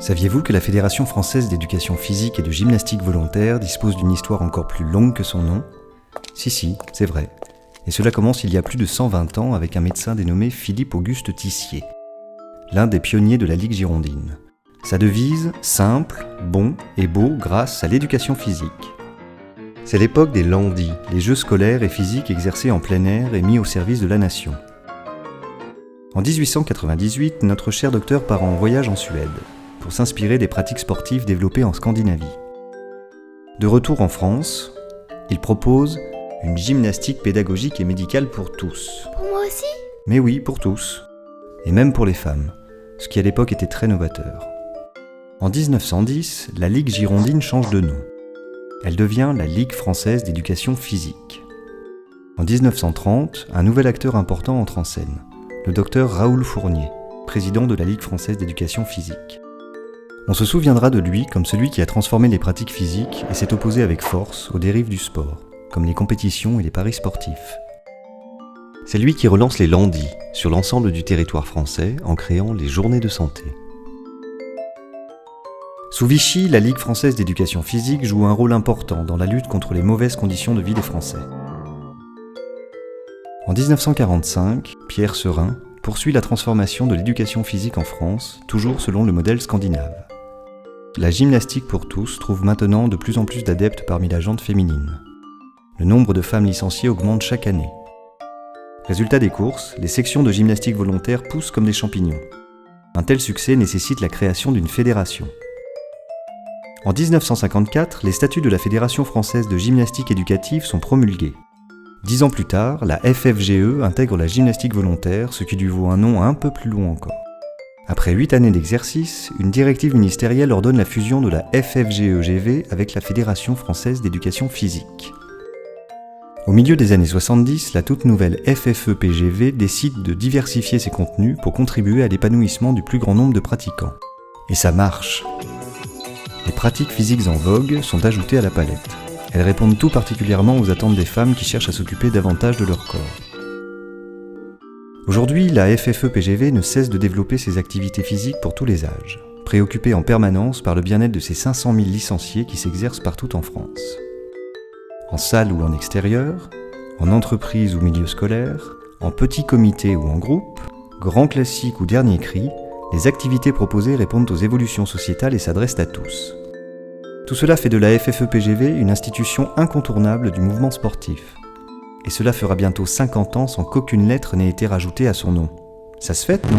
Saviez-vous que la Fédération française d'éducation physique et de gymnastique volontaire dispose d'une histoire encore plus longue que son nom ? Si, c'est vrai. Et cela commence il y a plus de 120 ans avec un médecin dénommé Philippe-Auguste Tissier, l'un des pionniers de la Ligue girondine. Sa devise, simple, bon et beau grâce à l'éducation physique. C'est l'époque des Lundis, les jeux scolaires et physiques exercés en plein air et mis au service de la nation. En 1898, notre cher docteur part en voyage en Suède, pour s'inspirer des pratiques sportives développées en Scandinavie. De retour en France, il propose une gymnastique pédagogique et médicale pour tous. Pour moi aussi ? Mais oui, pour tous. Et même pour les femmes, ce qui à l'époque était très novateur. En 1910, la Ligue girondine change de nom. Elle devient la Ligue française d'éducation physique. En 1930, un nouvel acteur important entre en scène, le docteur Raoul Fournier, président de la Ligue française d'éducation physique. On se souviendra de lui comme celui qui a transformé les pratiques physiques et s'est opposé avec force aux dérives du sport, comme les compétitions et les paris sportifs. C'est lui qui relance les Lundis sur l'ensemble du territoire français en créant les journées de santé. Sous Vichy, la Ligue française d'éducation physique joue un rôle important dans la lutte contre les mauvaises conditions de vie des Français. En 1945, Pierre Serin poursuit la transformation de l'éducation physique en France, toujours selon le modèle scandinave. La gymnastique pour tous trouve maintenant de plus en plus d'adeptes parmi la gente féminine. Le nombre de femmes licenciées augmente chaque année. Résultat des courses, les sections de gymnastique volontaire poussent comme des champignons. Un tel succès nécessite la création d'une fédération. En 1954, les statuts de la Fédération française de gymnastique éducative sont promulgués. 10 ans plus tard, la FFGE intègre la gymnastique volontaire, ce qui lui vaut un nom un peu plus long encore. Après 8 années d'exercice, une directive ministérielle ordonne la fusion de la FFGE-GV avec la Fédération française d'éducation physique. Au milieu des années 70, la toute nouvelle FFE-PGV décide de diversifier ses contenus pour contribuer à l'épanouissement du plus grand nombre de pratiquants. Et ça marche. Les pratiques physiques en vogue sont ajoutées à la palette. Elles répondent tout particulièrement aux attentes des femmes qui cherchent à s'occuper davantage de leur corps. Aujourd'hui, la FFE-PGV ne cesse de développer ses activités physiques pour tous les âges, préoccupée en permanence par le bien-être de ses 500 000 licenciés qui s'exercent partout en France. En salle ou en extérieur, en entreprise ou milieu scolaire, en petit comité ou en groupe, grand classique ou dernier cri, les activités proposées répondent aux évolutions sociétales et s'adressent à tous. Tout cela fait de la FFE-PGV une institution incontournable du mouvement sportif. Et cela fera bientôt 50 ans sans qu'aucune lettre n'ait été rajoutée à son nom. Ça se fête, non ?